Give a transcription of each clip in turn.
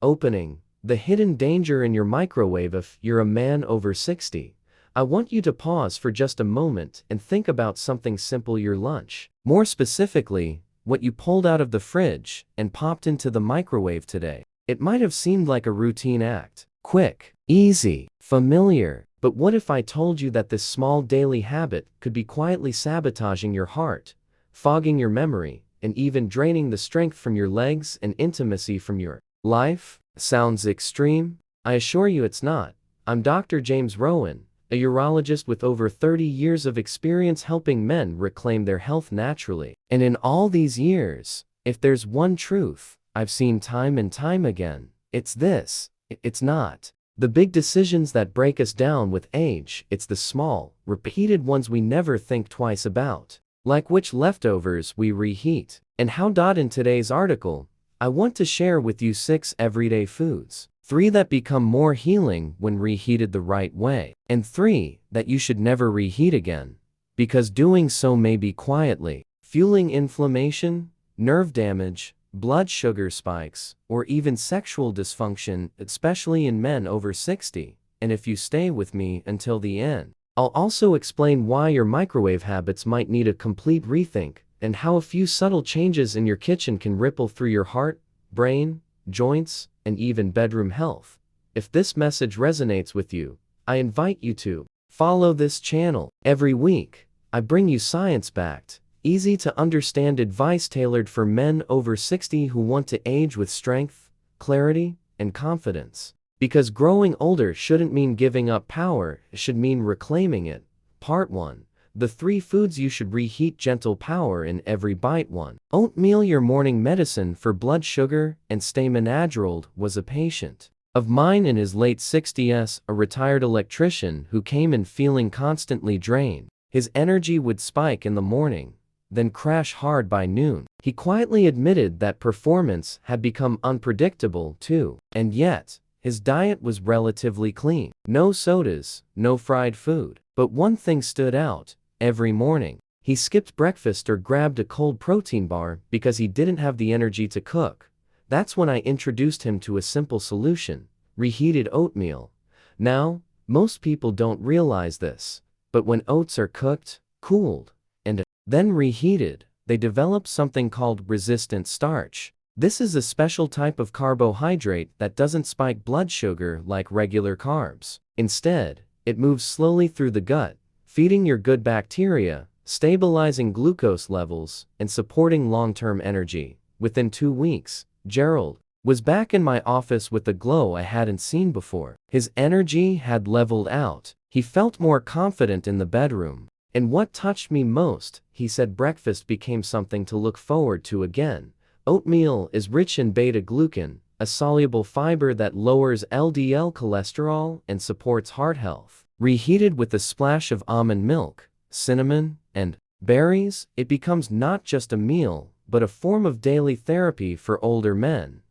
Opening: the hidden danger in your microwave. If you're a man over 60, I want you to pause for just a moment and think about something simple: your lunch. More specifically, what you pulled out of the fridge and popped into the microwave today. It might have seemed like a routine act. Quick, easy, familiar. But what if I told you that this small daily habit could be quietly sabotaging your heart, fogging your memory, and even draining the strength from your legs and intimacy from your life? Sounds extreme? I assure you it's not. I'm Dr. James Rowen, a urologist with over 30 years of experience helping men reclaim their health naturally. And in all these years, if there's one truth I've seen time and time again, it's this: it's not the big decisions that break us down with age, it's the small, repeated ones we never think twice about. Like which leftovers we reheat, and how. In today's article, I want to share with you 6 everyday foods, 3 that become more healing when reheated the right way, and 3 that you should never reheat again, because doing so may be quietly fueling inflammation, nerve damage, blood sugar spikes, or even sexual dysfunction, especially in men over 60. And if you stay with me until the end, I'll also explain why your microwave habits might need a complete rethink, and how a few subtle changes in your kitchen can ripple through your heart, brain, joints, and even bedroom health. If this message resonates with you, I invite you to follow this channel. Every week, I bring you science-backed, easy to understand advice tailored for men over 60 who want to age with strength, clarity, and confidence. Because growing older shouldn't mean giving up power, it should mean reclaiming it. Part 1. The 3 foods you should reheat: gentle power in every bite. 1. Oatmeal, your morning medicine for blood sugar and staminadrol. Was a patient of mine in his late 60s, a retired electrician who came in feeling constantly drained. His energy would spike in the morning, then crash hard by noon. He quietly admitted that performance had become unpredictable too. And yet, his diet was relatively clean. No sodas, no fried food. But one thing stood out: every morning, he skipped breakfast or grabbed a cold protein bar because he didn't have the energy to cook. That's when I introduced him to a simple solution: reheated oatmeal. Now, most people don't realize this, but when oats are cooked, cooled, and then reheated, they develop something called resistant starch. This is a special type of carbohydrate that doesn't spike blood sugar like regular carbs. Instead, it moves slowly through the gut, feeding your good bacteria, stabilizing glucose levels, and supporting long-term energy. Within 2 weeks, Gerald was back in my office with a glow I hadn't seen before. His energy had leveled out. He felt more confident in the bedroom. And what touched me most, he said, breakfast became something to look forward to again. Oatmeal is rich in beta-glucan, a soluble fiber that lowers LDL cholesterol and supports heart health. Reheated with a splash of almond milk, cinnamon, and berries, it becomes not just a meal, but a form of daily therapy for older men.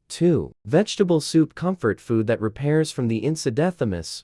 2. Vegetable soup, comfort food that repairs from the inside.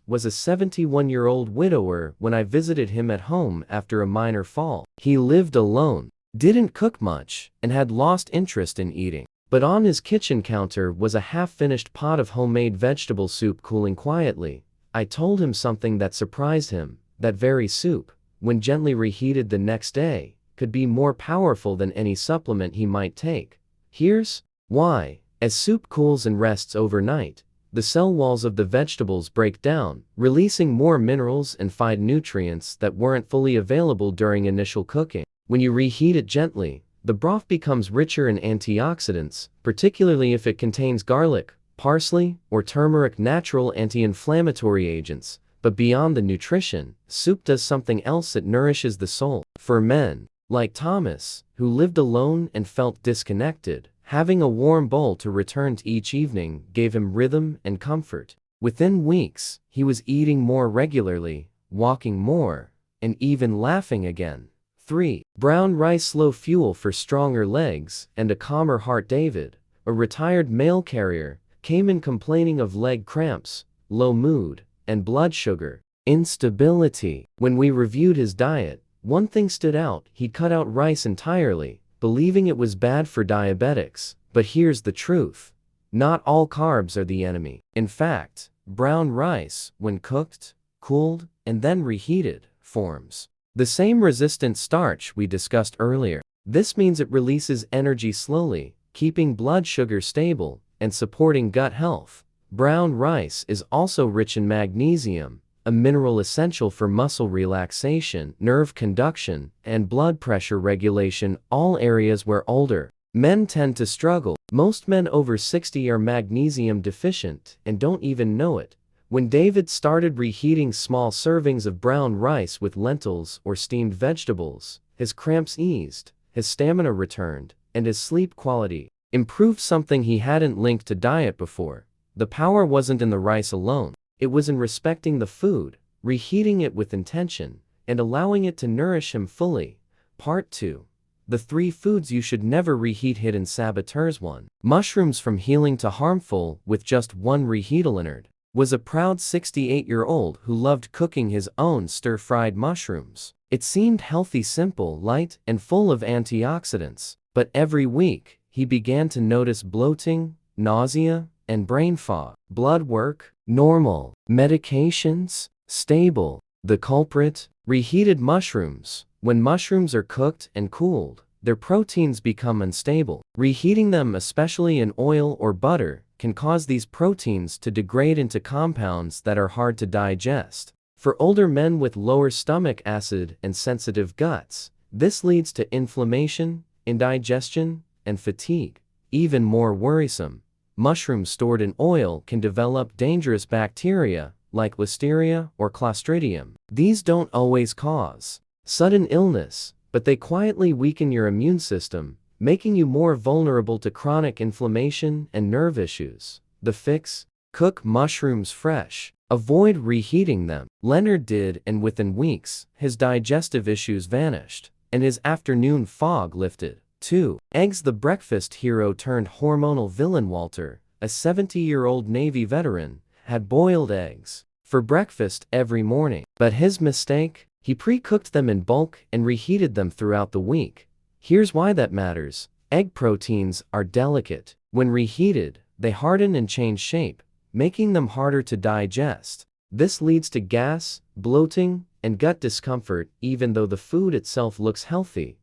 Was a 71-year-old widower when I visited him at home after a minor fall. He lived alone, didn't cook much, and had lost interest in eating. But on his kitchen counter was a half-finished pot of homemade vegetable soup cooling quietly. I told him something that surprised him: that very soup, when gently reheated the next day, could be more powerful than any supplement he might take. Here's why. As soup cools and rests overnight, the cell walls of the vegetables break down, releasing more minerals and phytonutrients that weren't fully available during initial cooking. When you reheat it gently, the broth becomes richer in antioxidants, particularly if it contains garlic, parsley, or turmeric, natural anti-inflammatory agents. But beyond the nutrition, soup does something else: it nourishes the soul. For men like Thomas, who lived alone and felt disconnected, having a warm bowl to return to each evening gave him rhythm and comfort. Within weeks, he was eating more regularly, walking more, and even laughing again. 3. Brown rice, slow fuel for stronger legs and a calmer heart. David, a retired mail carrier, came in complaining of leg cramps, low mood, and blood sugar instability. When we reviewed his diet, one thing stood out: he'd cut out rice entirely, believing it was bad for diabetics. But here's the truth: Not all carbs are the enemy. In fact, brown rice, when cooked, cooled, and then reheated, forms the same resistant starch we discussed earlier. This means it releases energy slowly, keeping blood sugar stable and supporting gut health. Brown rice is also rich in magnesium, a mineral essential for muscle relaxation, nerve conduction, and blood pressure regulation, all areas where older men tend to struggle. Most men over 60 are magnesium deficient and don't even know it. When David started reheating small servings of brown rice with lentils or steamed vegetables, his cramps eased, his stamina returned, and his sleep quality improved, something he hadn't linked to diet before. The power wasn't in the rice alone. It was in respecting the food, reheating it with intention, and allowing it to nourish him fully. Part 2. The 3 foods you should never reheat. Hidden saboteurs. 1. Mushrooms. From healing to harmful with just 1 reheat. Leonard was a proud 68-year-old who loved cooking his own stir-fried mushrooms. It seemed healthy, simple, light, and full of antioxidants. But every week, he began to notice bloating, nausea, and brain fog. Blood work, normal. Medications, stable. The culprit? Reheated mushrooms. When mushrooms are cooked and cooled, their proteins become unstable. Reheating them, especially in oil or butter, can cause these proteins to degrade into compounds that are hard to digest. For older men with lower stomach acid and sensitive guts, this leads to inflammation, indigestion, and fatigue. Even more worrisome, mushrooms stored in oil can develop dangerous bacteria like Listeria or Clostridium. These don't always cause sudden illness, but they quietly weaken your immune system, making you more vulnerable to chronic inflammation and nerve issues. The fix? Cook mushrooms fresh. Avoid reheating them. Leonard did, and within weeks, his digestive issues vanished, and his afternoon fog lifted. 2. Eggs. The breakfast hero turned hormonal villain Walter, a 70-year-old Navy veteran, had boiled eggs for breakfast every morning. But his mistake? He pre-cooked them in bulk and reheated them throughout the week. Here's why that matters. Egg proteins are delicate. When reheated, they harden and change shape, making them harder to digest. This leads to gas, bloating, and gut discomfort, even though the food itself looks healthy.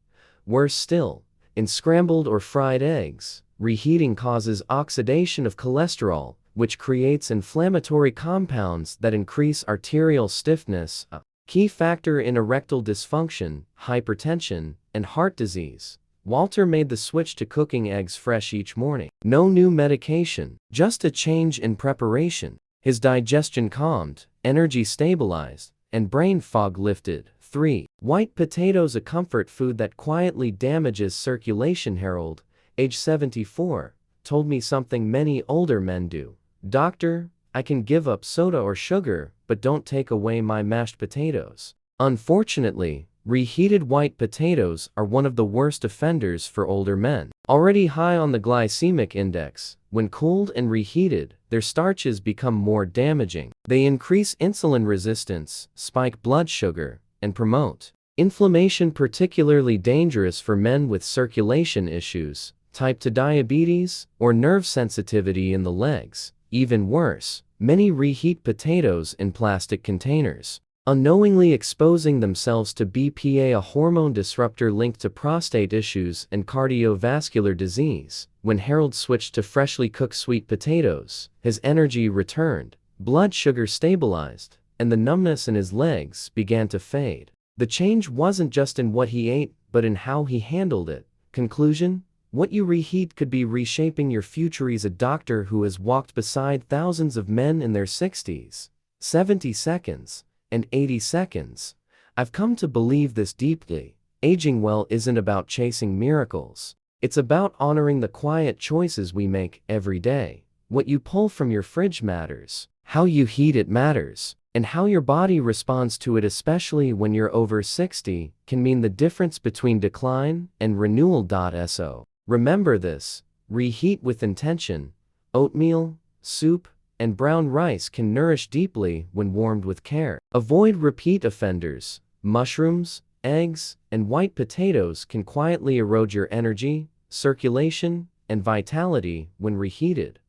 Worse still, in scrambled or fried eggs, reheating causes oxidation of cholesterol, which creates inflammatory compounds that increase arterial stiffness, a key factor in erectile dysfunction, hypertension, and heart disease. Walter made the switch to cooking eggs fresh each morning. No new medication, just a change in preparation. His digestion calmed, energy stabilized, and brain fog lifted. 3. White potatoes. A comfort food that quietly damages circulation. Harold, age 74, told me something many older men do. Doctor, I can give up soda or sugar, but don't take away my mashed potatoes. Unfortunately, reheated white potatoes are one of the worst offenders for older men. Already high on the glycemic index, when cooled and reheated, their starches become more damaging. They increase insulin resistance, spike blood sugar, and promote inflammation, particularly dangerous for men with circulation issues, type 2 diabetes, or nerve sensitivity in the legs. Even worse, many reheat potatoes in plastic containers, unknowingly exposing themselves to BPA, a hormone disruptor linked to prostate issues and cardiovascular disease. When Harold switched to freshly cooked sweet potatoes, his energy returned, blood sugar stabilized, and the numbness in his legs began to fade. The change wasn't just in what he ate, but in how he handled it. Conclusion? What you reheat could be reshaping your future. He's a doctor who has walked beside thousands of men in their 60s, 70 seconds, and 80 seconds. I've come to believe this deeply. Aging well isn't about chasing miracles. It's about honoring the quiet choices we make every day. What you pull from your fridge matters. How you heat it matters. And how your body responds to it, especially when you're over 60, can mean the difference between decline and renewal. So remember this: reheat with intention. Oatmeal, soup, and brown rice can nourish deeply when warmed with care. Avoid repeat offenders. Mushrooms, eggs, and white potatoes can quietly erode your energy, circulation, and vitality when reheated.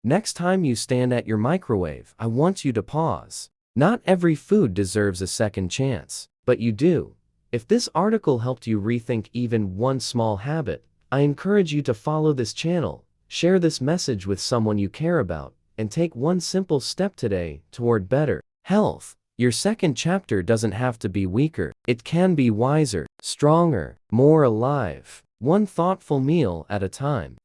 Next time you stand at your microwave, I want you to pause. Not every food deserves a second chance, but you do. If this article helped you rethink even one small habit, I encourage you to follow this channel, share this message with someone you care about, and take one simple step today toward better health. Your second chapter doesn't have to be weaker. It can be wiser, stronger, more alive, one thoughtful meal at a time.